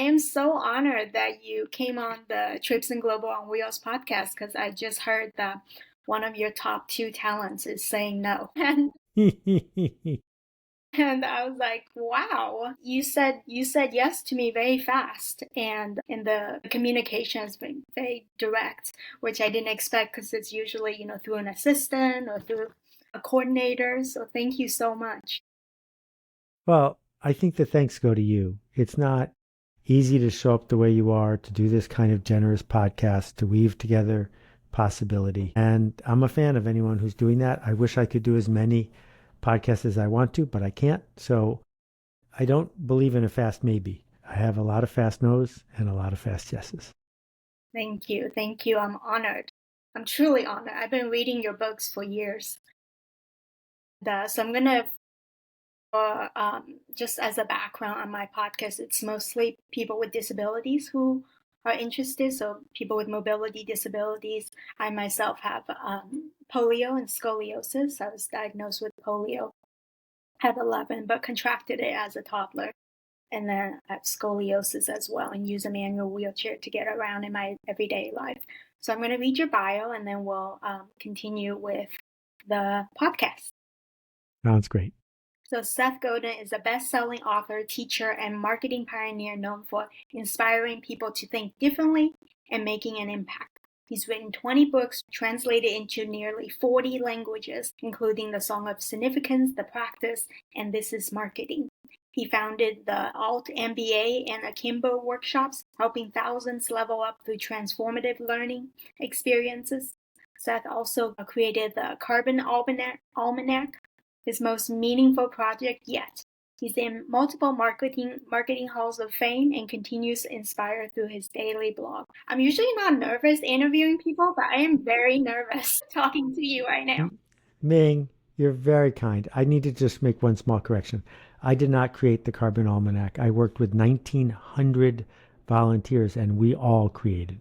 am so honored that you came on the Trips and Global on Wheels podcast because I just heard that one of your top two talents is saying no. And I was like, wow, you said yes to me very fast. And in the communication has been very direct, which I didn't expect because it's usually, through an assistant or through a coordinator. So thank you so much. Well, I think the thanks go to you. It's not easy to show up the way you are, to do this kind of generous podcast, to weave together possibility. And I'm a fan of anyone who's doing that. I wish I could do as many podcasts as I want to, but I can't. So I don't believe in a fast maybe. I have a lot of fast no's and a lot of fast yeses. Thank you. Thank you. I'm honored. I'm truly honored. I've been reading your books for years. So I'm going to just as a background on my podcast, it's mostly people with disabilities who are interested. So people with mobility disabilities. I myself have polio and scoliosis. I was diagnosed with polio at 11, but contracted it as a toddler. And then I have scoliosis as well and use a manual wheelchair to get around in my everyday life. So I'm going to read your bio and then we'll continue with the podcast. Sounds great. So Seth Godin is a best-selling author, teacher, and marketing pioneer known for inspiring people to think differently and making an impact. He's written 20 books translated into nearly 40 languages, including The Song of Significance, The Practice, and This is Marketing. He founded the altMBA and Akimbo workshops, helping thousands level up through transformative learning experiences. Seth also created the Carbon Almanac, his most meaningful project yet. He's in multiple marketing halls of fame and continues to inspire through his daily blog. I'm usually not nervous interviewing people, but I am very nervous talking to you right now. Ming, you're very kind. I need to just make one small correction. I did not create the Carbon Almanac. I worked with 1,900 volunteers, and we all created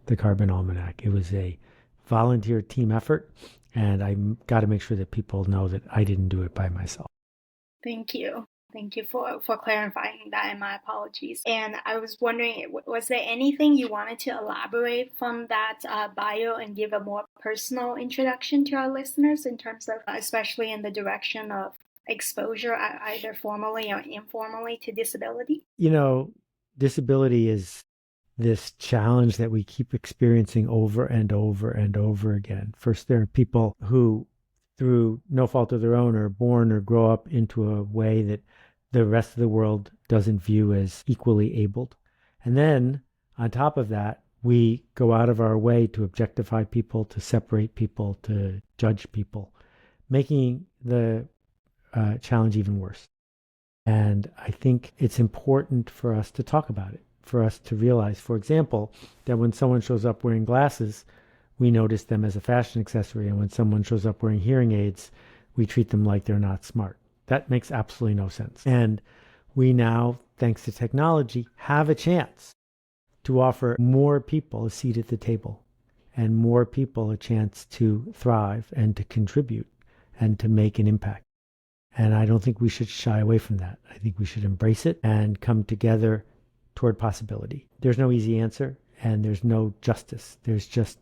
the Carbon Almanac. It was a volunteer team effort, and I got to make sure that people know that I didn't do it by myself. Thank you. Thank you for clarifying that, and my apologies. And I was wondering, was there anything you wanted to elaborate from that bio and give a more personal introduction to our listeners in terms of, especially in the direction of exposure, either formally or informally, to disability? You know, disability is this challenge that we keep experiencing over and over and over again. First, there are people who, through no fault of their own, are born or grow up into a way that the rest of the world doesn't view as equally abled. And then, on top of that, we go out of our way to objectify people, to separate people, to judge people, making the challenge even worse. And I think it's important for us to talk about it, for us to realize, for example, that when someone shows up wearing glasses, we notice them as a fashion accessory. And when someone shows up wearing hearing aids, we treat them like they're not smart. That makes absolutely no sense. And we now, thanks to technology, have a chance to offer more people a seat at the table and more people a chance to thrive and to contribute and to make an impact. And I don't think we should shy away from that. I think we should embrace it and come together toward possibility. There's no easy answer and there's no justice. There's just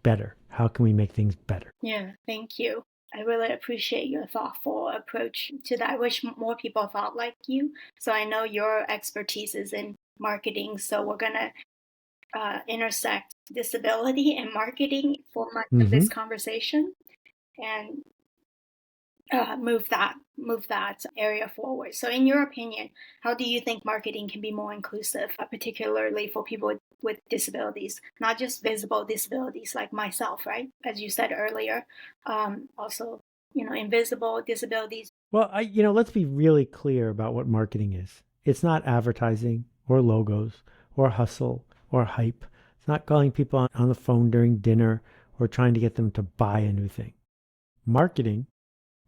better. How can we make things better? Yeah, thank you. I really appreciate your thoughtful approach to that. I wish more people thought like you. So I know your expertise is in marketing. So we're going to intersect disability and marketing for much of this conversation and move that area forward. So in your opinion, how do you think marketing can be more inclusive, particularly for people with disabilities, not just visible disabilities like myself, right? As you said earlier, also, invisible disabilities. Well, let's be really clear about what marketing is. It's not advertising or logos or hustle or hype. It's not calling people on the phone during dinner or trying to get them to buy a new thing. Marketing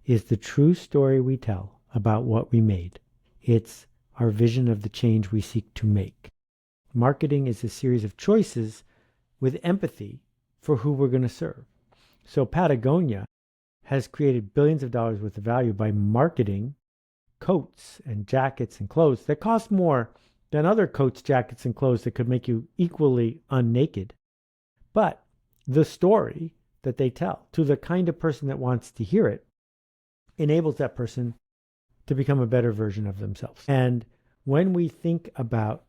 is the true story we tell about what we made. It's our vision of the change we seek to make. Marketing is a series of choices with empathy for who we're going to serve. So Patagonia has created billions of dollars worth of value by marketing coats and jackets and clothes that cost more than other coats, jackets, and clothes that could make you equally unnaked. But the story that they tell to the kind of person that wants to hear it enables that person to become a better version of themselves. And when we think about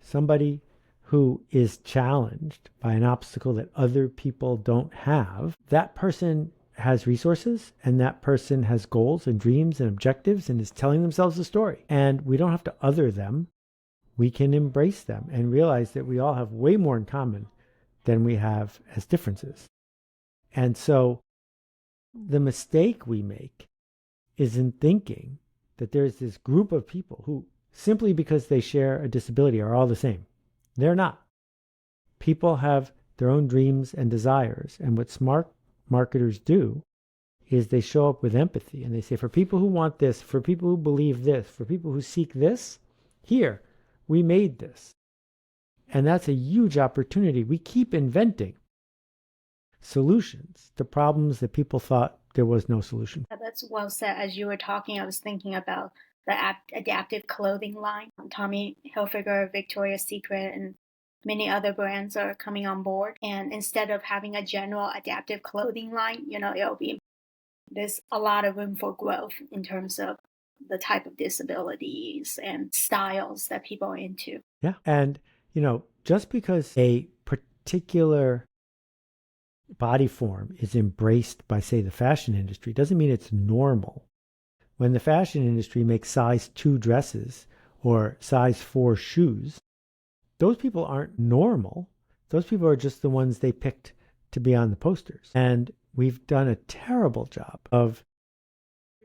somebody who is challenged by an obstacle that other people don't have, that person has resources and that person has goals and dreams and objectives and is telling themselves a story. And we don't have to other them. We can embrace them and realize that we all have way more in common than we have as differences. And so the mistake we make is in thinking that there's this group of people who, simply because they share a disability, are all the same. They're not. People have their own dreams and desires. And what smart marketers do is they show up with empathy and they say, for people who want this, for people who believe this, for people who seek this, here, we made this. And that's a huge opportunity. We keep inventing solutions to problems that people thought there was no solution. That's well said. As you were talking, I was thinking about the adaptive clothing line. Tommy Hilfiger, Victoria's Secret, and many other brands are coming on board. And instead of having a general adaptive clothing line, there's a lot of room for growth in terms of the type of disabilities and styles that people are into. Yeah. And, just because a particular body form is embraced by, say, the fashion industry doesn't mean it's normal. When the fashion industry makes size 2 dresses or size 4 shoes, those people aren't normal. Those people are just the ones they picked to be on the posters. And we've done a terrible job of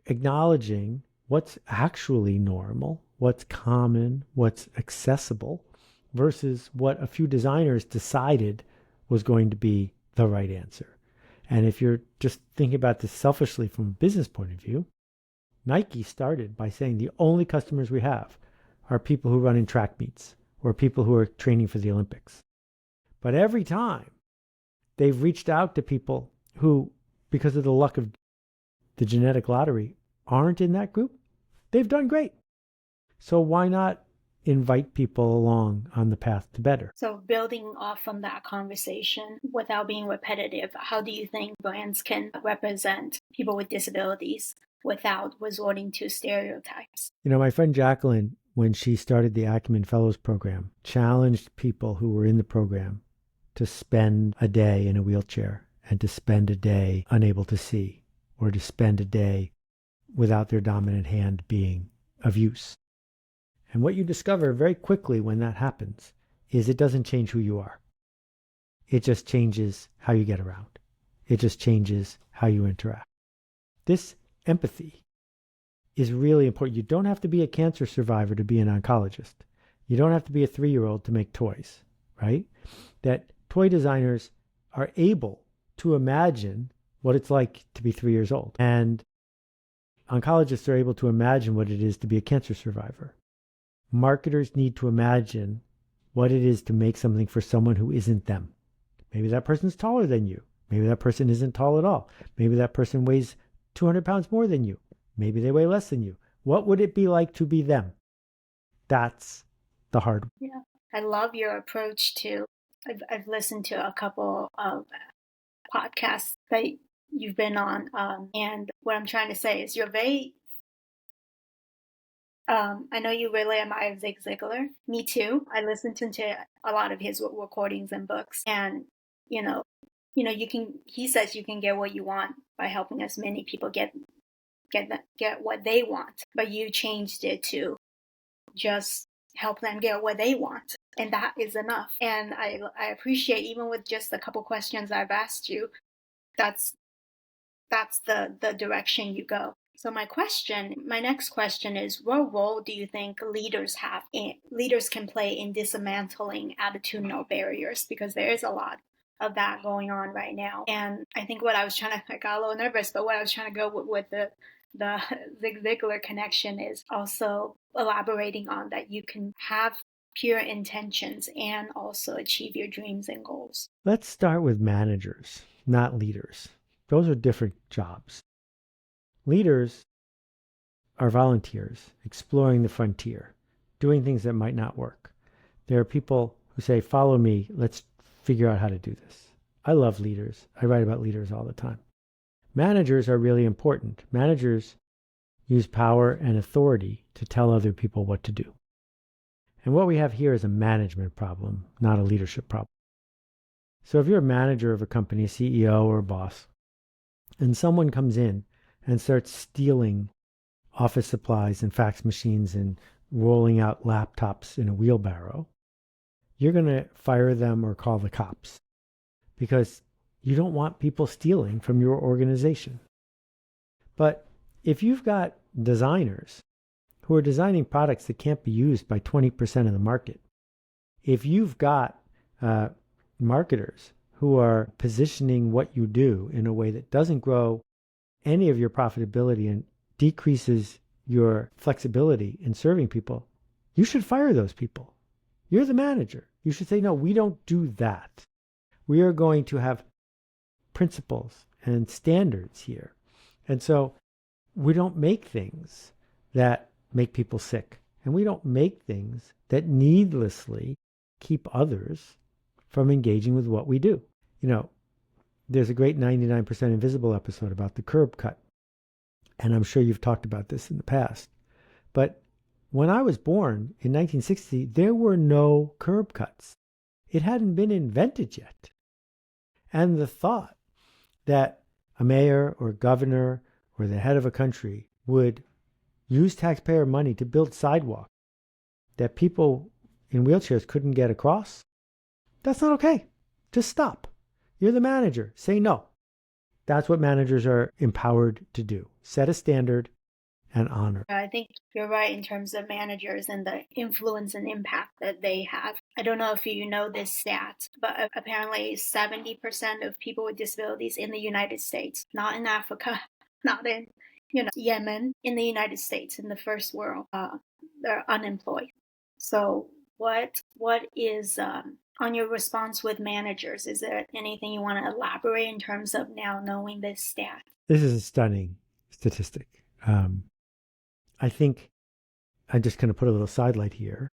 acknowledging what's actually normal, what's common, what's accessible, versus what a few designers decided was going to be the right answer. And if you're just thinking about this selfishly from a business point of view, Nike started by saying the only customers we have are people who run in track meets or people who are training for the Olympics. But every time they've reached out to people who, because of the luck of the genetic lottery, aren't in that group, they've done great. So why not invite people along on the path to better? So building off from that conversation without being repetitive, how do you think brands can represent people with disabilities without resorting to stereotypes? My friend Jacqueline, when she started the Acumen Fellows program, challenged people who were in the program to spend a day in a wheelchair and to spend a day unable to see, or to spend a day without their dominant hand being of use. And what you discover very quickly when that happens is it doesn't change who you are. It just changes how you get around. It just changes how you interact. This empathy is really important. You don't have to be a cancer survivor to be an oncologist. You don't have to be a 3-year-old to make toys, right? That toy designers are able to imagine what it's like to be 3 years old. And oncologists are able to imagine what it is to be a cancer survivor. Marketers need to imagine what it is to make something for someone who isn't them. Maybe that person's taller than you. Maybe that person isn't tall at all. Maybe that person weighs 200 pounds more than you. Maybe they weigh less than you. What would it be like to be them? That's the hard one. Yeah, I love your approach to. I've listened to a couple of podcasts that you've been on, and what I'm trying to say is you're very. I know you really admire Zig Ziglar. Me too. I listened to a lot of his recordings and books, and you can. He says you can get what you want by helping as many people get what they want, but you changed it to just help them get what they want, and that is enough. And I appreciate, even with just a couple questions I've asked you, that's the direction you go. So my next question is, what role do you think leaders can play in dismantling attitudinal barriers? Because there is a lot of that going on right now. And I think I got a little nervous, but what I was trying to go with the Zig Ziglar connection is also elaborating on that you can have pure intentions and also achieve your dreams and goals. Let's start with managers, not leaders. Those are different jobs. Leaders are volunteers exploring the frontier. doing things that might not work. There are people who say, follow me, let's figure out how to do this. I love leaders. I write about leaders all the time. Managers are really important. Managers use power and authority to tell other people what to do. And what we have here is a management problem, not a leadership problem. So if you're a manager of a company, a CEO or a boss, and someone comes in and starts stealing office supplies and fax machines and rolling out laptops in a wheelbarrow, you're going to fire them or call the cops because you don't want people stealing from your organization. But if you've got designers who are designing products that can't be used by 20% of the market, if you've got marketers who are positioning what you do in a way that doesn't grow any of your profitability and decreases your flexibility in serving people, you should fire those people. You're the manager. You should say, no, we don't do that. We are going to have principles and standards here. And so we don't make things that make people sick. And we don't make things that needlessly keep others from engaging with what we do. You know, there's a great 99% Invisible episode about the curb cut. And I'm sure you've talked about this in the past. But when I was born in 1960, there were no curb cuts. It hadn't been invented yet. And the thought that a mayor or governor or the head of a country would use taxpayer money to build sidewalks that people in wheelchairs couldn't get across, that's not okay. Just stop. You're the manager. Say no. That's what managers are empowered to do. Set a standard and honor. I think you're right in terms of managers and the influence and impact that they have. I don't know if you know this stat, but apparently 70% of people with disabilities in the United States, not in Africa, not in Yemen, in the United States, in the first world, they're unemployed. So what is on your response with managers? Is there anything you want to elaborate in terms of now knowing this stat? This is a stunning statistic. I think I'm just going to put a little sidelight here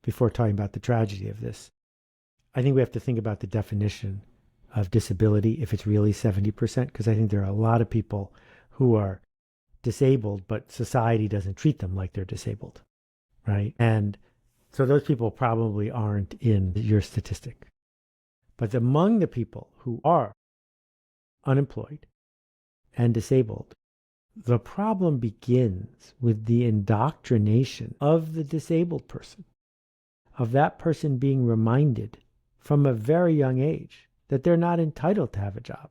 before talking about the tragedy of this. I think we have to think about the definition of disability, if it's really 70%, because I think there are a lot of people who are disabled, but society doesn't treat them like they're disabled, right? And so those people probably aren't in your statistic. But among the people who are unemployed and disabled, the problem begins with the indoctrination of the disabled person, of that person being reminded from a very young age that they're not entitled to have a job,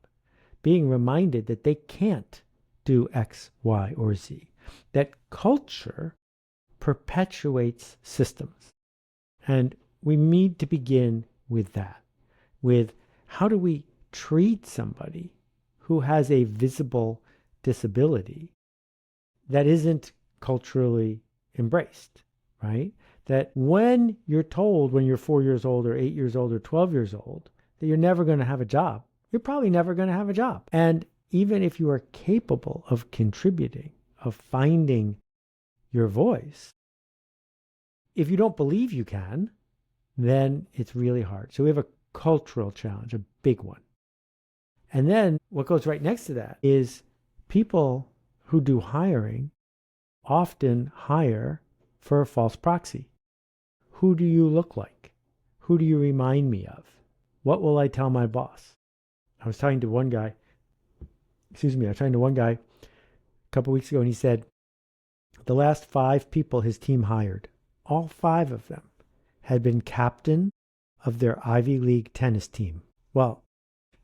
being reminded that they can't do X, Y, or Z, that culture perpetuates systems. And we need to begin with that, with how do we treat somebody who has a visible disability that isn't culturally embraced, right? That when you're told when you're 4 years old or 8 years old or 12 years old that you're never going to have a job, you're probably never going to have a job. And even if you are capable of contributing, of finding your voice, if you don't believe you can, then it's really hard. So we have a cultural challenge, a big one. And then what goes right next to that is people who do hiring often hire for a false proxy. Who do you look like? Who do you remind me of? What will I tell my boss? I was talking to one guy a couple weeks ago, and he said the last 5 people his team hired, all 5 of them had been captain of their Ivy League tennis team. Well,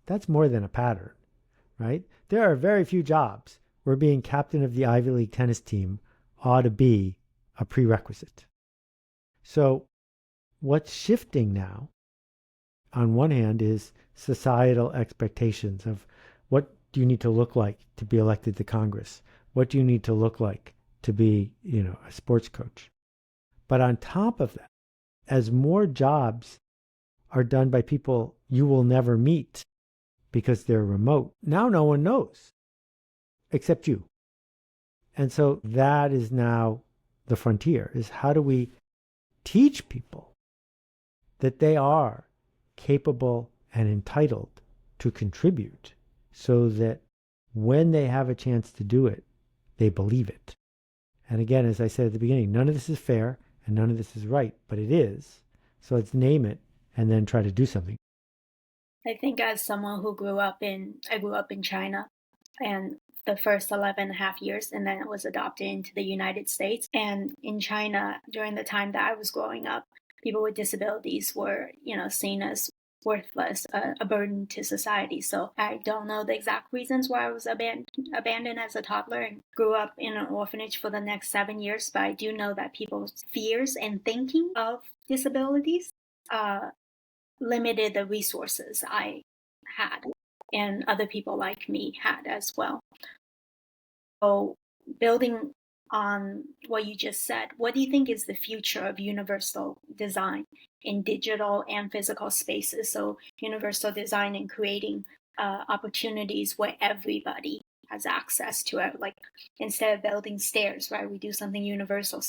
that's more than a pattern, right? There are very few jobs where being captain of the Ivy League tennis team ought to be a prerequisite. So what's shifting now, on one hand, is societal expectations of what do you need to look like to be elected to Congress? What do you need to look like to be, a sports coach? But on top of that, as more jobs are done by people you will never meet because they're remote, now no one knows except you. And so that is now the frontier, is how do we teach people that they are capable and entitled to contribute so that when they have a chance to do it, they believe it. And again, as I said at the beginning, none of this is fair and none of this is right, but it is. So let's name it and then try to do something. I think as someone who I grew up in China, and the first 11 and a half years, and then it was adopted into the United States. And in China, during the time that I was growing up, people with disabilities were, seen as worthless, a burden to society. So I don't know the exact reasons why I was abandoned as a toddler and grew up in an orphanage for the next 7 years. But I do know that people's fears and thinking of disabilities limited the resources I had and other people like me had as well. So building on what you just said, what do you think is the future of universal design in digital and physical spaces? So universal design and creating opportunities where everybody has access to it. Like instead of building stairs, right, we do something universal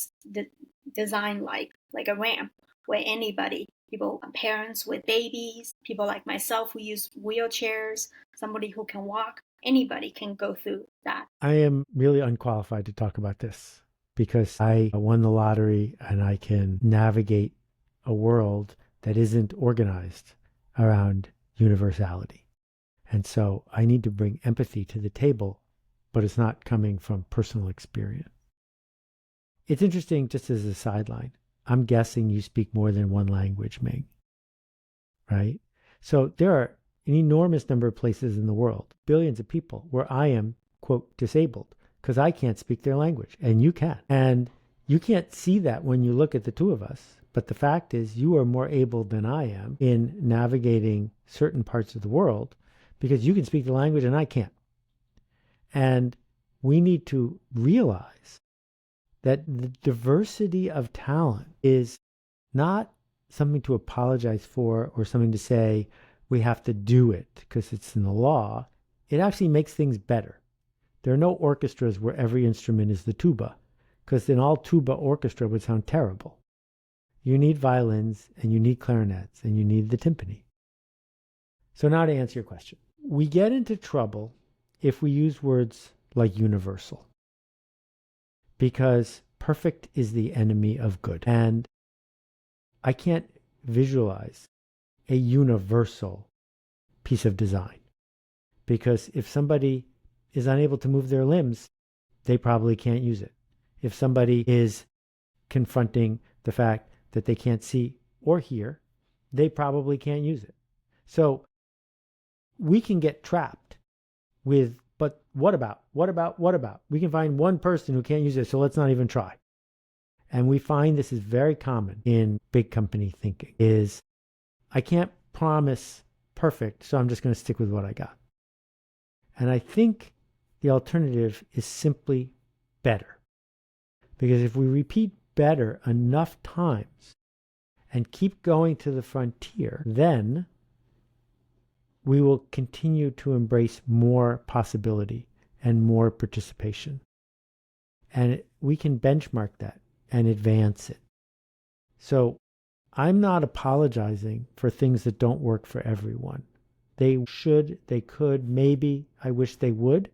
design like a ramp where anybody, people, parents with babies, people like myself who use wheelchairs, somebody who can walk, anybody can go through that. I am really unqualified to talk about this because I won the lottery and I can navigate a world that isn't organized around universality. And so I need to bring empathy to the table, but it's not coming from personal experience. It's interesting, just as a sideline, I'm guessing you speak more than one language, Ming, right? So there are an enormous number of places in the world, billions of people, where I am, quote, disabled because I can't speak their language and you can. And you can't see that when you look at the two of us. But the fact is you are more able than I am in navigating certain parts of the world because you can speak the language and I can't. And we need to realize that the diversity of talent is not something to apologize for or something to say we have to do it because it's in the law. It actually makes things better. There are no orchestras where every instrument is the tuba, because an all tuba orchestra would sound terrible. You need violins and you need clarinets and you need the timpani. So now to answer your question, we get into trouble if we use words like universal, because perfect is the enemy of good. And I can't visualize a universal piece of design, because if somebody is unable to move their limbs, they probably can't use it. If somebody is confronting the fact that they can't see or hear, they probably can't use it. So we can get trapped with, but what about? We can find one person who can't use it, so let's not even try. And we find this is very common in big company thinking, is I can't promise perfect, so I'm just going to stick with what I got. And I think the alternative is simply better. Because if we repeat better enough times and keep going to the frontier, then we will continue to embrace more possibility and more participation. And we can benchmark that and advance it. So I'm not apologizing for things that don't work for everyone. They should, they could, maybe, I wish they would.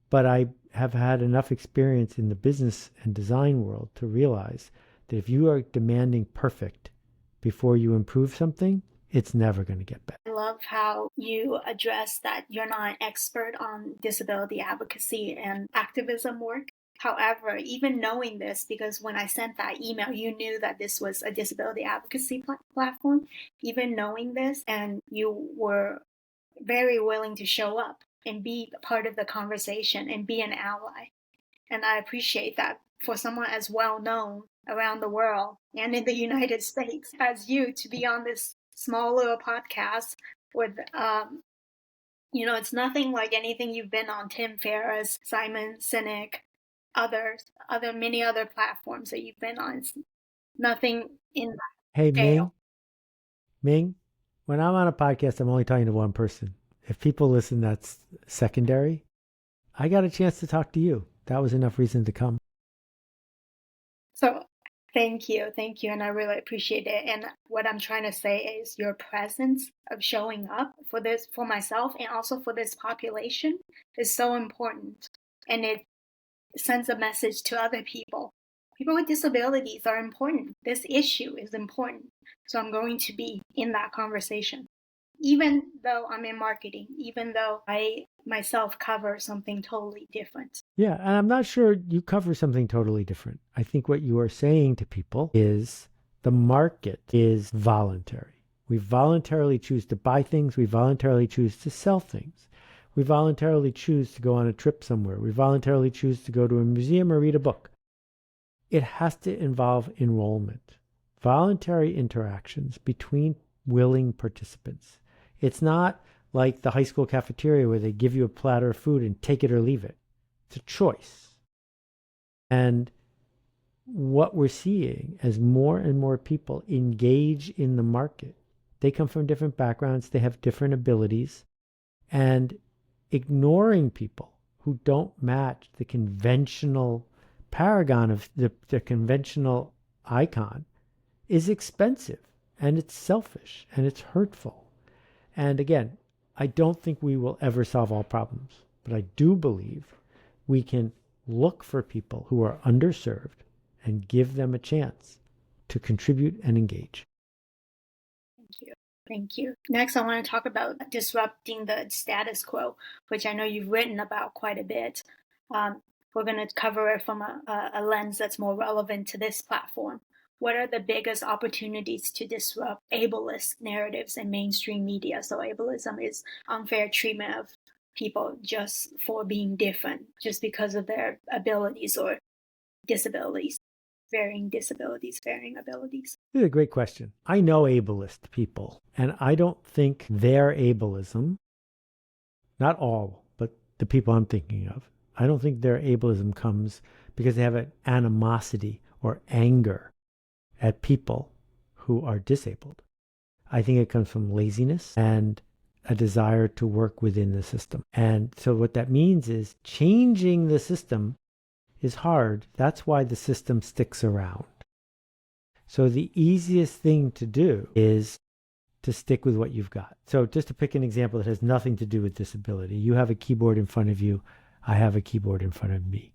But I have had enough experience in the business and design world to realize that if you are demanding perfect before you improve something, it's never going to get better. I love how you address that you're not an expert on disability advocacy and activism work. However, even knowing this, because when I sent that email, you knew that this was a disability advocacy platform, even knowing this, and you were very willing to show up and be part of the conversation and be an ally. And I appreciate that for someone as well known around the world and in the United States as you to be on this small little podcast with, it's nothing like anything you've been on, Tim Ferriss, Simon Sinek, many other platforms that you've been on. It's nothing in that Hey, scale. Ming, when I'm on a podcast, I'm only talking to one person. If people listen, that's secondary. I got a chance to talk to you. That was enough reason to come. So Thank you. Thank you. And I really appreciate it. And what I'm trying to say is your presence of showing up for this, for myself, and also for this population is so important. And it sends a message to other people. People with disabilities are important. This issue is important. So I'm going to be in that conversation. Even though I'm in marketing, even though I myself cover something totally different. Yeah, and I'm not sure you cover something totally different. I think what you are saying to people is the market is voluntary. We voluntarily choose to buy things, we voluntarily choose to sell things. We voluntarily choose to go on a trip somewhere. We voluntarily choose to go to a museum or read a book. It has to involve enrollment, voluntary interactions between willing participants. It's not like the high school cafeteria where they give you a platter of food and take it or leave it. It's a choice. And what we're seeing as more and more people engage in the market, they come from different backgrounds, they have different abilities, and ignoring people who don't match the conventional paragon of the conventional icon is expensive, and it's selfish, and it's hurtful. And again, I don't think we will ever solve all problems, but I do believe we can look for people who are underserved and give them a chance to contribute and engage. Thank you. Thank you. Next, I want to talk about disrupting the status quo, which I know you've written about quite a bit. We're going to cover it from a lens that's more relevant to this platform. What are the biggest opportunities to disrupt ableist narratives in mainstream media? So ableism is unfair treatment of people just for being different, just because of their abilities or disabilities, varying disabilities, varying abilities. This is a great question. I know ableist people, and I don't think their ableism, not all, but the people I'm thinking of, I don't think their ableism comes because they have an animosity or anger at people who are disabled. I think it comes from laziness and a desire to work within the system. And so what that means is changing the system is hard. That's why the system sticks around. So the easiest thing to do is to stick with what you've got. So just to pick an example that has nothing to do with disability, you have a keyboard in front of you. I have a keyboard in front of me.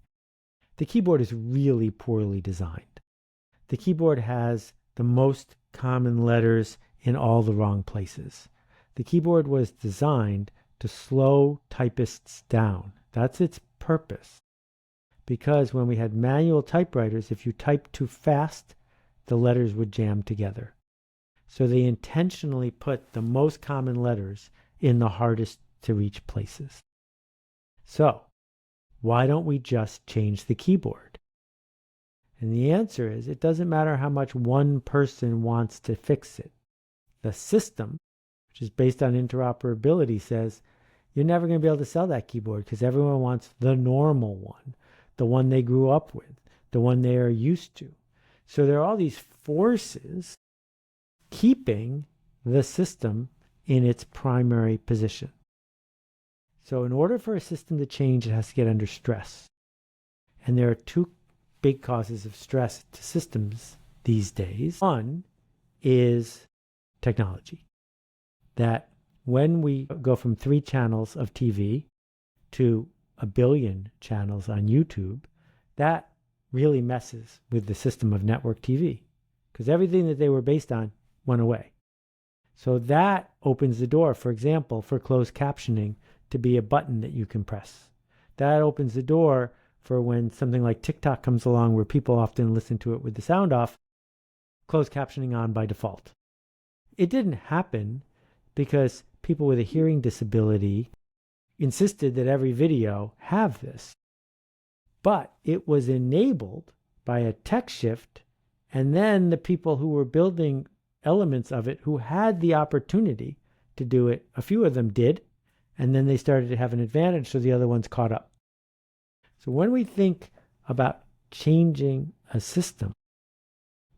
The keyboard is really poorly designed. The keyboard has the most common letters in all the wrong places. The keyboard was designed to slow typists down. That's its purpose. Because when we had manual typewriters, if you typed too fast, the letters would jam together. So they intentionally put the most common letters in the hardest to reach places. So why don't we just change the keyboard? And the answer is it doesn't matter how much one person wants to fix it. The system, which is based on interoperability, says you're never going to be able to sell that keyboard because everyone wants the normal one, the one they grew up with, the one they are used to. So there are all these forces keeping the system in its primary position. So in order for a system to change, it has to get under stress. And there are two big causes of stress to systems these days. One is technology. That when we go from 3 channels of TV to 1 billion channels on YouTube, that really messes with the system of network TV because everything that they were based on went away. So that opens the door, for example, for closed captioning to be a button that you can press. That opens the door for when something like TikTok comes along where people often listen to it with the sound off, closed captioning on by default. It didn't happen because people with a hearing disability insisted that every video have this. But it was enabled by a tech shift, and then the people who were building elements of it who had the opportunity to do it, a few of them did, and then they started to have an advantage, so the other ones caught up. So when we think about changing a system,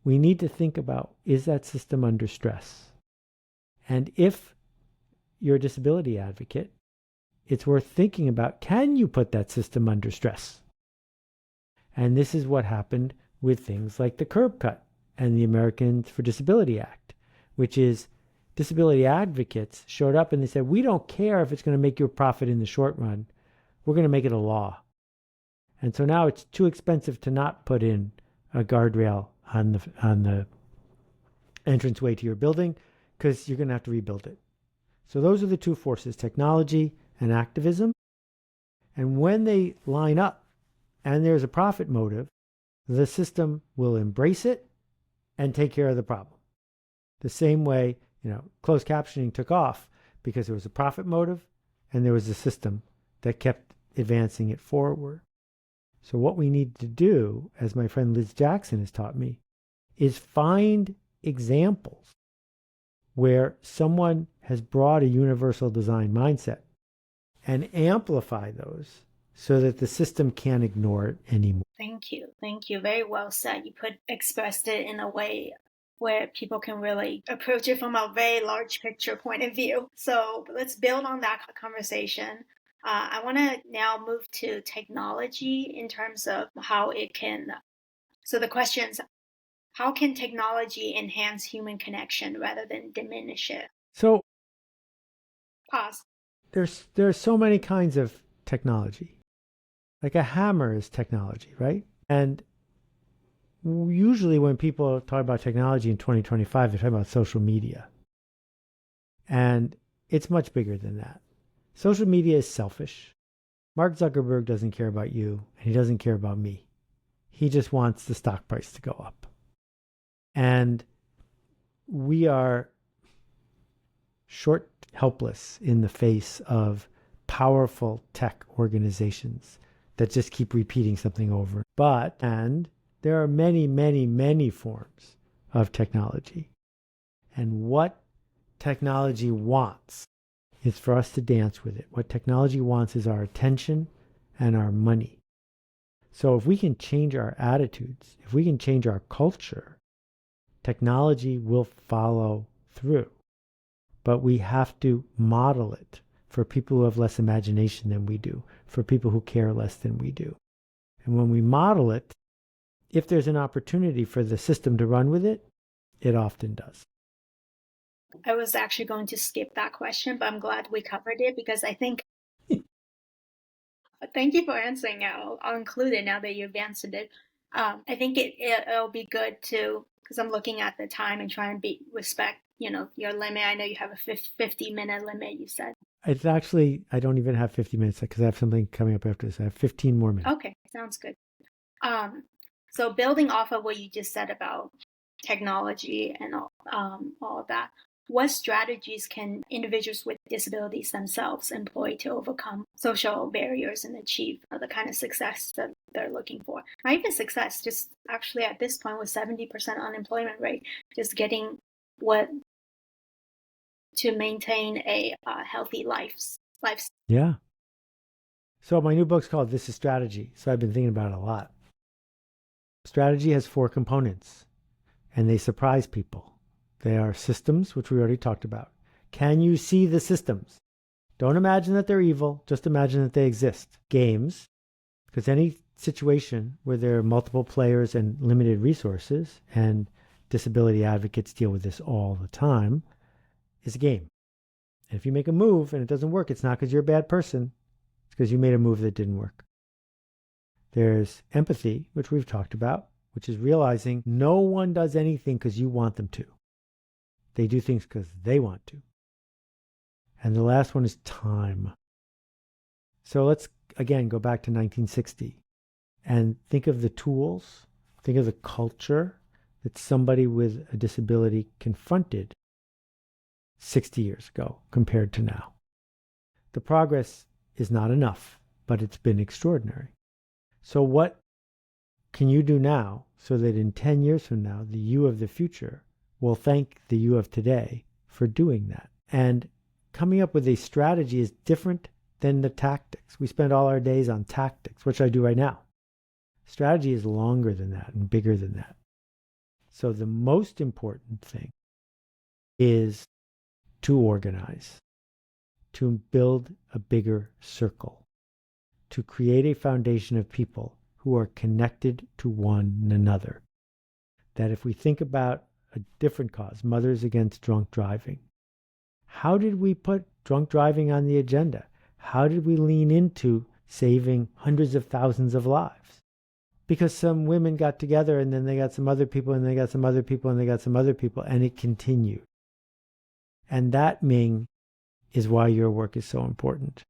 we need to think about, is that system under stress? And if you're a disability advocate, it's worth thinking about, can you put that system under stress? And this is what happened with things like the curb cut and the Americans for Disability Act, which is disability advocates showed up and they said, we don't care if it's going to make you a profit in the short run. We're going to make it a law. And so now it's too expensive to not put in a guardrail on the entranceway to your building because you're going to have to rebuild it. So those are the two forces, technology and activism. And when they line up and there's a profit motive, the system will embrace it and take care of the problem. The same way, closed captioning took off because there was a profit motive and there was a system that kept advancing it forward. So what we need to do, as my friend Liz Jackson has taught me, is find examples where someone has brought a universal design mindset and amplify those so that the system can't ignore it anymore. Thank you. Thank you. Very well said. You expressed it in a way where people can really approach it from a very large picture point of view. So let's build on that conversation. I want to now move to technology in terms of how it can. So the question is, how can technology enhance human connection rather than diminish it? So Pause. There's so many kinds of technology. Like a hammer is technology, right? And usually when people talk about technology in 2025, they're talking about social media. And it's much bigger than that. Social media is selfish. Mark Zuckerberg doesn't care about you, and he doesn't care about me. He just wants the stock price to go up. And we are helpless in the face of powerful tech organizations that just keep repeating something over. And there are many, many, many forms of technology. And what technology wants is for us to dance with it. What technology wants is our attention and our money. So if we can change our attitudes, if we can change our culture, technology will follow through. But we have to model it for people who have less imagination than we do, for people who care less than we do. And when we model it, if there's an opportunity for the system to run with it, it often does. I was actually going to skip that question, but I'm glad we covered it because I think thank you for answering it. I'll include it now that you've answered it. I think it'll be good to, because I'm looking at the time and trying to respect, your limit. I know you have a 50-minute limit, you said. It's actually, I don't even have 50 minutes because I have something coming up after this. I have 15 more minutes. Okay, sounds good. So building off of what you just said about technology and all of that, what strategies can individuals with disabilities themselves employ to overcome social barriers and achieve the kind of success that they're looking for? Not even success, just actually at this point with 70% unemployment rate, just getting to maintain a healthy life. Yeah. So my new book's called This is Strategy. So I've been thinking about it a lot. Strategy has 4 components, and they surprise people. They are systems, which we already talked about. Can you see the systems? Don't imagine that they're evil. Just imagine that they exist. Games, because any situation where there are multiple players and limited resources, and disability advocates deal with this all the time, is a game. And if you make a move and it doesn't work, it's not because you're a bad person. It's because you made a move that didn't work. There's empathy, which we've talked about, which is realizing no one does anything because you want them to. They do things because they want to. And the last one is time. So let's, again, go back to 1960 and think of the tools, think of the culture that somebody with a disability confronted 60 years ago compared to now. The progress is not enough, but it's been extraordinary. So what can you do now so that in 10 years from now, the you of the future will thank the you of today for doing that? And coming up with a strategy is different than the tactics. We spend all our days on tactics, which I do right now. Strategy is longer than that and bigger than that. So the most important thing is to organize, to build a bigger circle, to create a foundation of people who who are connected to one another. That if we think about a different cause, Mothers Against Drunk Driving, how did we put drunk driving on the agenda? How did we lean into saving hundreds of thousands of lives? Because some women got together and then they got some other people and they got some other people and they got some other people, and it continued. And that, Ming, is why your work is so important.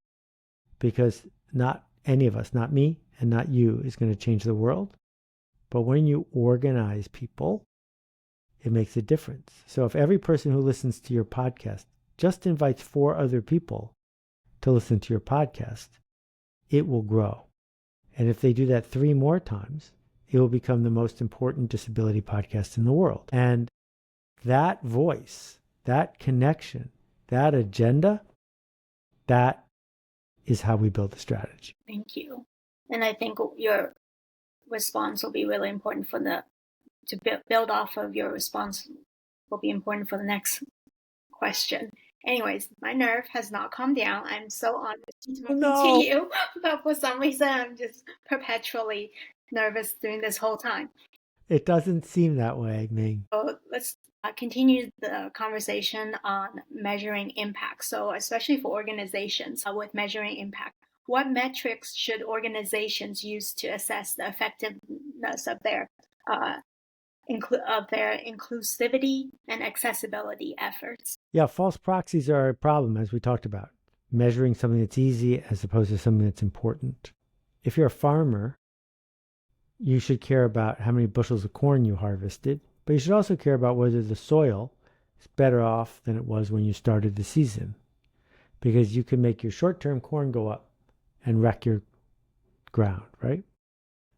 Because not any of us, not me and not you, is going to change the world. But when you organize people, it makes a difference. So if every person who listens to your podcast just invites 4 other people to listen to your podcast, it will grow. And if they do that 3 more times, it will become the most important disability podcast in the world. And that voice, that connection, that agenda, that is how we build a strategy. Thank you. And I think your response will be really important to build off of your response will be important for the next question. Anyways, my nerve has not calmed down. I'm so honored to talk to you, but for some reason, I'm just perpetually nervous during this whole time. It doesn't seem that way, Ming. So let's continue the conversation on measuring impact. So especially for organizations with measuring impact, what metrics should organizations use to assess the effectiveness of their inclusivity and accessibility efforts? Yeah, false proxies are a problem, as we talked about. Measuring something that's easy as opposed to something that's important. If you're a farmer, you should care about how many bushels of corn you harvested, but you should also care about whether the soil is better off than it was when you started the season. Because you can make your short-term corn go up and wreck your ground, right?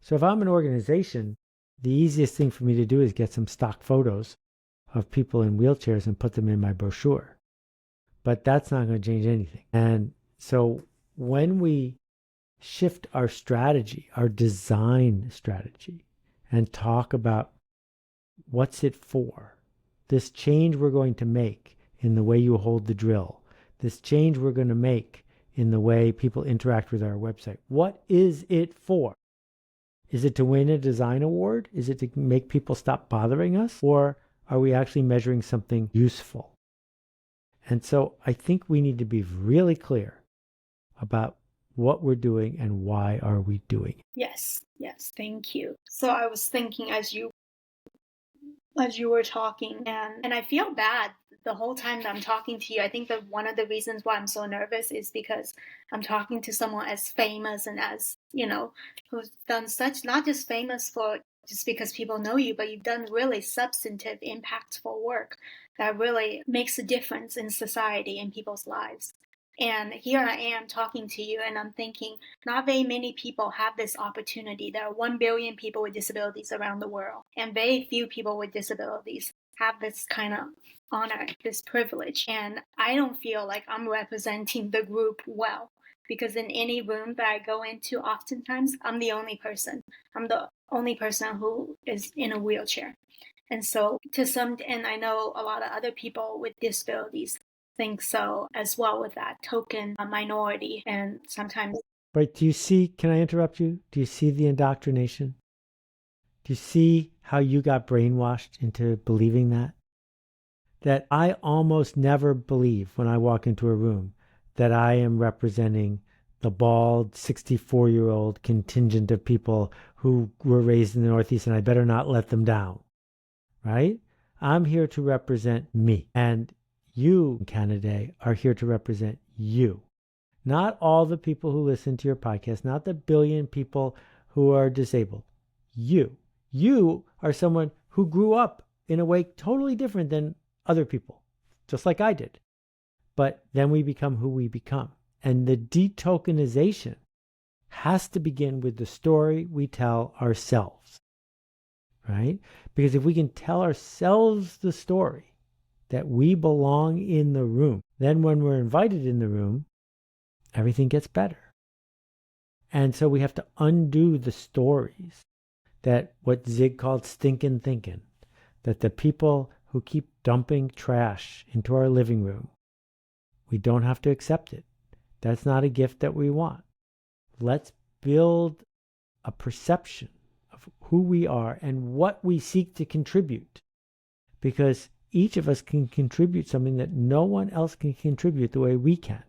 So if I'm an organization, the easiest thing for me to do is get some stock photos of people in wheelchairs and put them in my brochure. But that's not going to change anything. And so when we shift our strategy, our design strategy, and talk about what's it for, this change we're going to make in the way you hold the drill, this change we're going to make in the way people interact with our website, what is it for? Is it to win a design award? Is it to make people stop bothering us? Or are we actually measuring something useful? And so I think we need to be really clear about what we're doing and why are we doing it. Yes, thank you. So I was thinking as you were talking, and I feel bad the whole time that I'm talking to you. I think that one of the reasons why I'm so nervous is because I'm talking to someone as famous and as, who's done such, not just famous for just because people know you, but you've done really substantive, impactful work that really makes a difference in society and people's lives. And here I am talking to you, and I'm thinking, not very many people have this opportunity. There are 1 billion people with disabilities around the world, and very few people with disabilities have this kind of honor, this privilege. And I don't feel like I'm representing the group well, because in any room that I go into, oftentimes I'm the only person. I'm the only person who is in a wheelchair. And so and I know a lot of other people with disabilities think so as well, with that token minority. And sometimes... Right, can I interrupt you? Do you see the indoctrination? Do you see how you got brainwashed into believing that? That I almost never believe when I walk into a room that I am representing the bald 64-year-old contingent of people who were raised in the Northeast, and I better not let them down, right? I'm here to represent me. And you, Canada, are here to represent you. Not all the people who listen to your podcast, not the billion people who are disabled. You. You are someone who grew up in a way totally different than other people, just like I did. But then we become who we become. And the detokenization has to begin with the story we tell ourselves, right? Because if we can tell ourselves the story that we belong in the room, then when we're invited in the room, everything gets better. And so we have to undo the stories that what Zig called stinking thinking, that the people who keep dumping trash into our living room, we don't have to accept it. That's not a gift that we want. Let's build a perception of who we are and what we seek to contribute, because each of us can contribute something that no one else can contribute the way we can.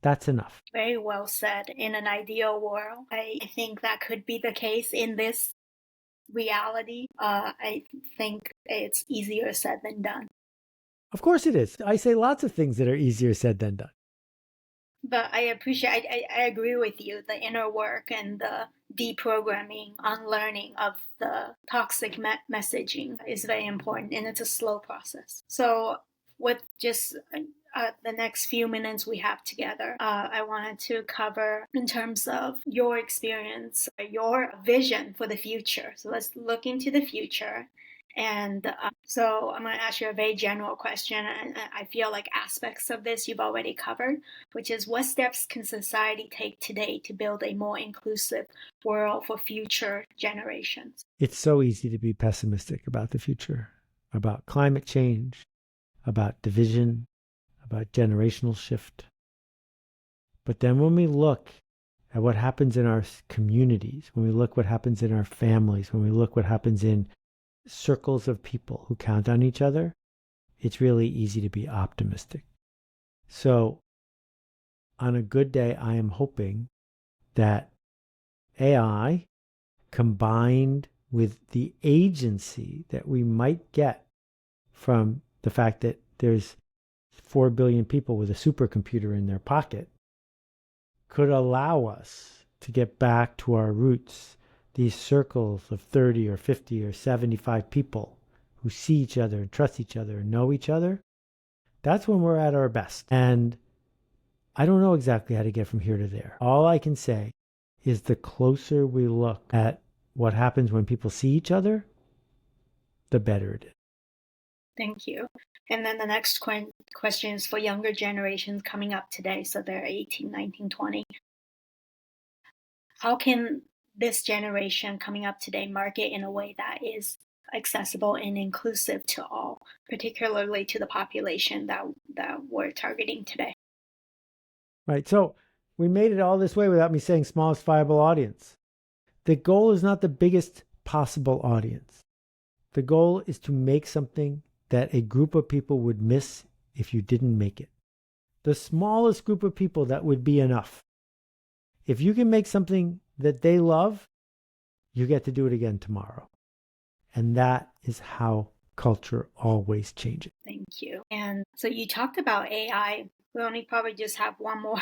That's enough. Very well said. In an ideal world, I think that could be the case. In this reality, I think it's easier said than done. Of course it is. I say lots of things that are easier said than done. But I appreciate, I agree with you, the inner work and the deprogramming, unlearning of the toxic messaging is very important, and it's a slow process. So with just the next few minutes we have together, I wanted to cover in terms of your experience, your vision for the future. So let's look into the future. And so I'm going to ask you a very general question, and I feel like aspects of this you've already covered, which is what steps can society take today to build a more inclusive world for future generations? It's so easy to be pessimistic about the future, about climate change, about division, about generational shift. But then when we look at what happens in our communities, when we look what happens in our families, when we look what happens in circles of people who count on each other, it's really easy to be optimistic. So on a good day, I am hoping that AI, combined with the agency that we might get from the fact that there's 4 billion people with a supercomputer in their pocket, could allow us to get back to our roots, these circles of 30 or 50 or 75 people who see each other and trust each other and know each other. That's when we're at our best. And I don't know exactly how to get from here to there. All I can say is the closer we look at what happens when people see each other, the better it is. Thank you. And then the next question is for younger generations coming up today. So they're 18, 19, 20. How can this generation coming up today market in a way that is accessible and inclusive to all, particularly to the population that we're targeting today? Right. So we made it all this way without me saying smallest viable audience. The goal is not the biggest possible audience. The goal is to make something that a group of people would miss if you didn't make it. The smallest group of people that would be enough. If you can make something that they love, you get to do it again tomorrow. And that is how culture always changes. Thank you. And so you talked about AI. We only probably just have one more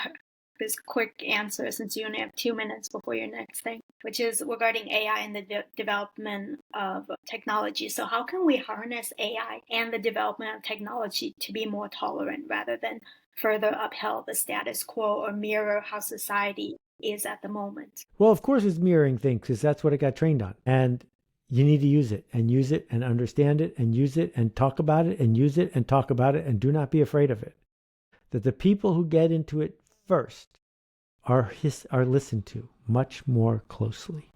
this quick answer since you only have 2 minutes before your next thing, which is regarding AI and the development of technology. So how can we harness AI and the development of technology to be more tolerant rather than further upheld the status quo or mirror how society is at the moment? Well, of course it's mirroring things because that's what it got trained on. And you need to use it and understand it and use it and talk about it and use it and talk about it and do not be afraid of it. That the people who get into it first are listened to much more closely.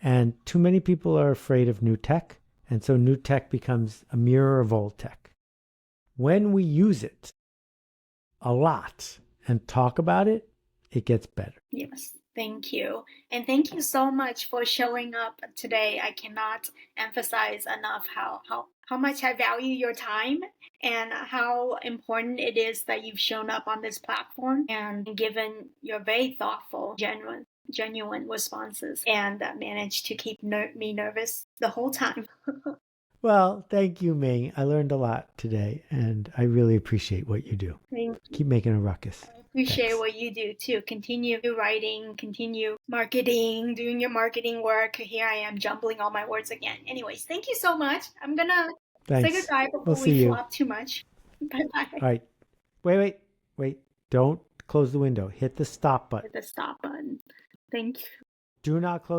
And too many people are afraid of new tech, and so new tech becomes a mirror of old tech. When we use it a lot and talk about it, it gets better. Yes, thank you. And thank you so much for showing up today. I cannot emphasize enough how much I value your time and how important it is that you've shown up on this platform and given your very thoughtful, genuine responses and managed to keep me nervous the whole time. Well, thank you, Ming. I learned a lot today, and I really appreciate what you do. Thank you. Keep making a ruckus. Appreciate what you do too. Continue writing, continue marketing, doing your marketing work. Here I am jumbling all my words again. Anyways, thank you so much. I'm gonna say goodbye before we flop too much. Bye-bye. All right. Wait. Don't close the window. Hit the stop button. Hit the stop button. Thank you. Do not close.